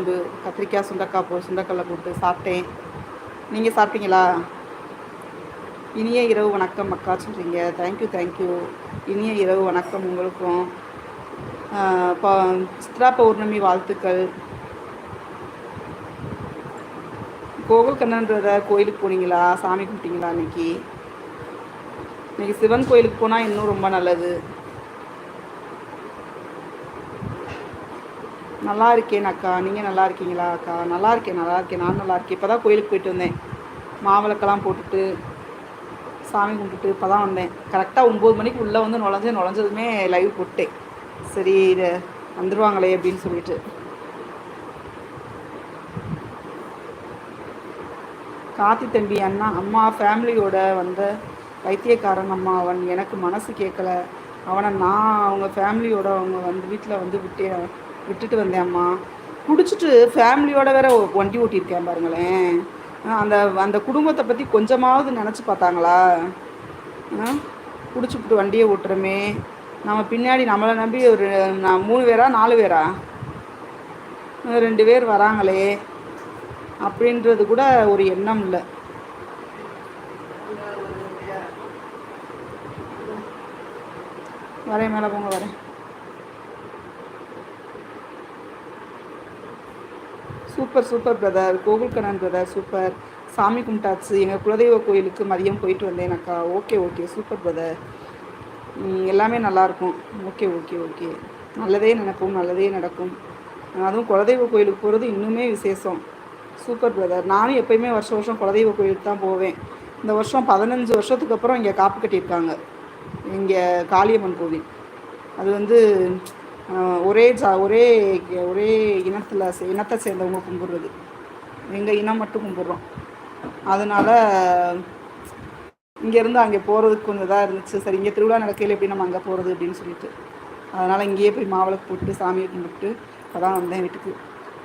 குழம்பு, கத்திரிக்காய் சுண்டக்காய் போட்டு சாப்பிட்டேன். நீங்கள் சாப்பிட்டீங்களா? இனிய இரவு வணக்கம் அக்கா சொல்கிறீங்க. தேங்க்யூ. இனிய இரவு வணக்கம் உங்களுக்கும். சித்ரா பௌர்ணமி வாழ்த்துக்கள். கோகுல் கண்ணன்றத கோயிலுக்கு போனீங்களா? சாமி கும்பிட்டீங்களா? இன்னைக்கு சிவன் கோயிலுக்கு போனால் இன்னும் ரொம்ப நல்லது. நல்லா இருக்கேன் அக்கா. நீங்கள் நல்லா இருக்கீங்களா அக்கா? நல்லா இருக்கேன். நான் நல்லா இருக்கேன். இப்போ தான் கோயிலுக்கு போயிட்டு வந்தேன். மாவிளக்கெல்லாம் போட்டுட்டு சாமி கும்பிட்டுட்டு இப்போ தான் வந்தேன். கரெக்டாக 9 மணிக்கு உள்ளே வந்து நுழைஞ்சதுமே லைவ் போட்டேன். சரி இது வந்துடுவாங்களே அப்படின்னு சொல்லிட்டு. காத்தி தம்பி அம்மா ஃபேமிலியோட வந்த வைத்தியக்காரன் அம்மா. அவன் எனக்கு மனசு கேட்கல. அவனை நான் அவங்க ஃபேமிலியோட அவங்க வீட்டில் விட்டுட்டு வந்தேன் அம்மா. குடிச்சிட்டு ஃபேமிலியோட வேற வண்டி ஓட்டியிருக்கேன் பாருங்களேன். அந்த குடும்பத்தை பற்றி கொஞ்சமாவது நினச்சி பார்த்தாங்களா? குடிச்சுப்புட்டு வண்டியை ஓட்டுறமே, நம்ம பின்னாடி நம்மளை நம்பி ஒரு 3 பேரா 4 பேரா 2 பேர் வராங்களே அப்படின்றது கூட ஒரு எண்ணம் இல்லை. வரேன், மேலே போங்க வரேன். Super brother. Gokul Kannan brother super. சாமி கும்பிட்டாச்சு. எங்கள் குலதெய்வ கோயிலுக்கு மதியம் போயிட்டு வந்தேன் அக்கா. Okay super brother. எல்லாமே நல்லாயிருக்கும். ஓகே நல்லதே நினைப்போம், நல்லதே நடக்கும். அதுவும் குலதெய்வ கோயிலுக்கு போகிறது இன்னுமே விசேஷம். Super brother. நானும் எப்போயுமே வருஷம் குலதெய்வ கோயிலுக்கு தான் போவேன். இந்த வருஷம் 15 வருஷத்துக்கு அப்புறம் இங்கே காப்பு கட்டியிருக்காங்க. இங்கே காளியம்மன் கோவில். அது வந்து ஒரே இனத்தை சேர்ந்தவங்க கும்பிட்றது. எங்கள் இனம் மட்டும் கும்பிட்றோம். அதனால் இங்கேருந்து அங்கே போகிறதுக்கு கொஞ்சம் இதாக இருந்துச்சு. சரி, இங்கே திருவிழா நடக்கையில் எப்படி நம்ம அங்கே போகிறது அப்படின்னு சொல்லிட்டு, அதனால் இங்கேயே போய் மாவிளக்கு போட்டு சாமியை கும்பிட்டு அதான் வந்தேன் வீட்டுக்கு.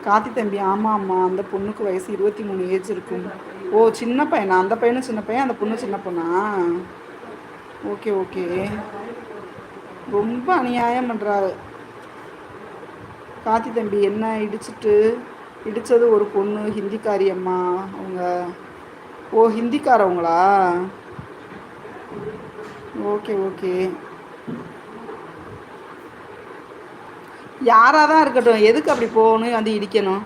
காத்தி தம்பி ஆமாம், அந்த பொண்ணுக்கு வயசு 23 ஏஜ் இருக்கும். ஓ, சின்ன பையனா? அந்த பையனும் சின்ன பையன், அந்த பொண்ணு சின்ன பொண்ணா? ஓகே. ரொம்ப அநியாயம் பண்ணுறாரு காத்தி தம்பி. என்ன இடித்தது ஒரு பொண்ணு, ஹிந்திக்காரி அம்மா அவங்க. ஓ, ஹிந்திக்காரவங்களா? ஓகே. யாராக தான் இருக்கட்டும், எதுக்கு அப்படி போகணும் வந்து இடிக்கணும்?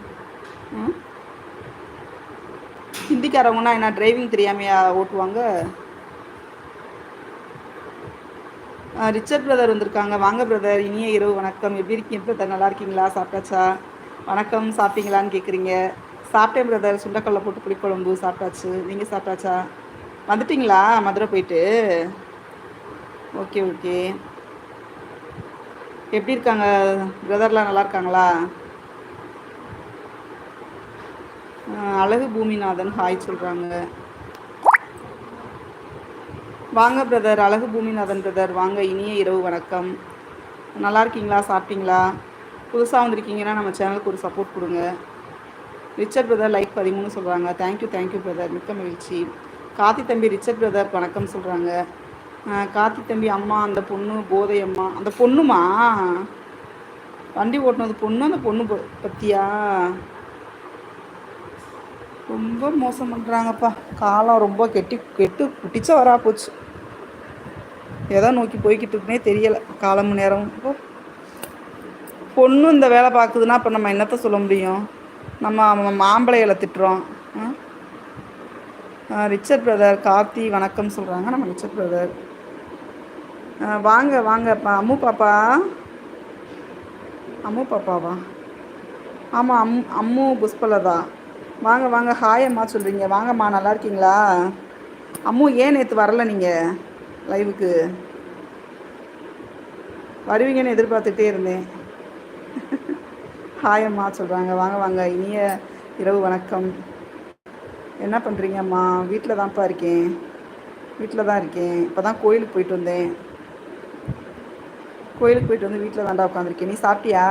ஹிந்திக்காரவங்கன்னா என்ன டிரைவிங் தெரியாமையா ஓட்டுவாங்க? ரிச்சர்ட் பிரதர் வந்திருக்காங்க. வாங்க பிரதர். இனிய இரவு வணக்கம். எப்படி இருக்கீங்க பிரதர்? நல்லா இருக்கீங்களா? சாப்பிட்டாச்சா? வணக்கம். சாப்பிட்டீங்களான்னு கேட்குறீங்க. சாப்பிட்டேன் பிரதர். சுண்டக்கடலை போட்டு புளிக்குழம்பு சாப்பிட்டாச்சு. நீங்கள் சாப்பிட்டாச்சா? வந்துட்டிங்களா மதுரை போயிட்டு? ஓகே. எப்படி இருக்காங்க பிரதர்லாம்? நல்லா இருக்காங்களா? அழகு பூமிநாதன் ஹாய் சொல்கிறாங்க. வாங்க பிரதர். அழகு பூமிநாதன் பிரதர் வாங்க. இனிய இரவு வணக்கம். நல்லா இருக்கீங்களா? சாப்பிட்டீங்களா? புதுசாக வந்திருக்கீங்கன்னா நம்ம சேனலுக்கு ஒரு சப்போர்ட் கொடுங்க. ரிச்சர்ட் பிரதர் லைக் 13 சொல்கிறாங்க. Thank you brother. மிக்க மகிழ்ச்சி. காத்தி தம்பி ரிச்சர்ட் பிரதர் வணக்கம் சொல்கிறாங்க. காத்தி தம்பி அம்மா அந்த பொண்ணு போதை அம்மா. அந்த பொண்ணுமா வண்டி ஓட்டினது பொண்ணு? அந்த பொண்ணு பற்றியா? ரொம்ப மோசம் பண்ணுறாங்கப்பா. காலம் ரொம்ப கெட்டு குட்டிச்சா வரா போச்சு. எதை நோக்கி போய்கிட்டு இருக்குன்னே தெரியலை. காலம் நேரம் பொண்ணு இந்த வேலை பார்க்குதுன்னா இப்போ நம்ம என்னத்தை சொல்ல முடியும்? நம்ம மாம்பழைகளை திட்டுறோம். ரிச்சர்ட் பிரதர் கார்த்தி வணக்கம் சொல்கிறாங்க. நம்ம ரிச்சர்ட் பிரதர் வாங்கப்பா. அம்மு பாப்பாவா? ஆமாம், அம்மு புஷ்பலதா. வாங்க. ஹாய் அம்மா சொல்கிறீங்க. வாங்கம்மா. நல்லா இருக்கீங்களா? அம்மு ஏன் நேற்று வரல நீங்கள் லைவுக்கு? வருவீங்கன்னு எதிர்பார்த்துட்டே இருந்தேன். ஹாய் அம்மா சொல்கிறாங்க. வாங்க. இனிய இரவு வணக்கம். என்ன பண்ணுறீங்க அம்மா? வீட்டில் தான் இருக்கேன். இப்போ தான் கோயிலுக்கு போயிட்டு வந்தேன். வந்து வீட்டில் தான்டா உட்காந்துருக்கேன். நீ சாப்பிட்டியா?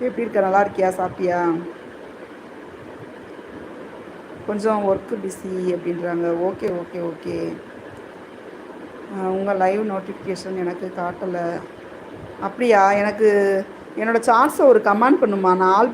எப்படி இருக்க? நல்லா இருக்கியா? சாப்பிட்டியா? கொஞ்சம் ஒர்க்கு பிஸி அப்படின்றாங்க. ஓகே. உங்கள் லைவ் நோட்டிஃபிகேஷன் எனக்கு காட்டலை. அப்படியா? எனக்கு என்னோடய சார்ட்ஸை ஒரு கமெண்ட் பண்ணுமா. நான் ஆல்